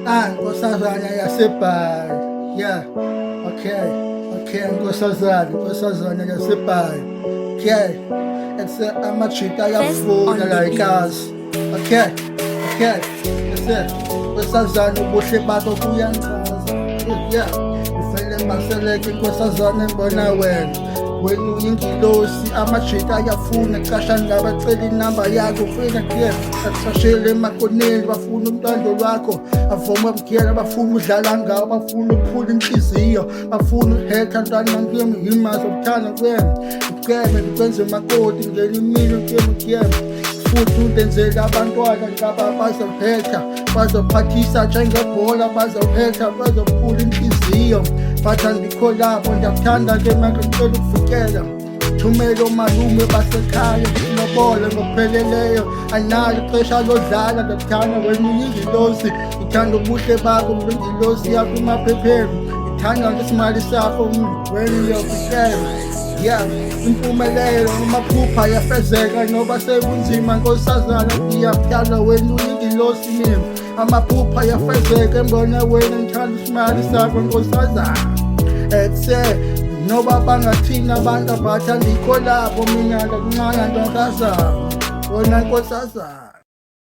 Nkosazana yaseBhayi. Yeah. Okay, nkosazana yaseBhayi. Okay. It's amajita ayafuna like us. Okay. That's it. Nkosazana ubuhle bakho kuyanchaza. Yeah. Ufele maseleke nkosazana mbona wena uyingilosi amajita ayafuna xesha ngabacela inamba yakho ufika kuyena akusashele emakoneni bafuna umntando lwakho avoma bukela bafuna udlala ngawo bafuna ukuphula inhliziyo bafuna uhetha ntwana ngimazo buthanda kwena ngikwenze makoti ngena imini kuyena futhi undenzela abantwana ngaba bazophathisa njengebhola bazophula inhliziyo batha ndikholapho ndiyakuthanda ke manje ngicela ukuvikela thumela omalume basekhaya sinobole ngokupheleleyo analo ixesha lodlala ndakuthanda wena uyingilosi ngithanda ubuhle bakho ngilosi yakho emaphepheni ngithanda ngesimali sakho wena uyovikela. Yeah, impumelelo amaphupha yafezeka noba sekunzima nkosazana ngiyakuthanda wena uyingilosi mina amaphupha yafezeka embona wena ngithanda isimali sakho nkosazana ethe noba bangathina abantu abathanda ikholapho mina ndakuncana ntonkazana wena nkosazana.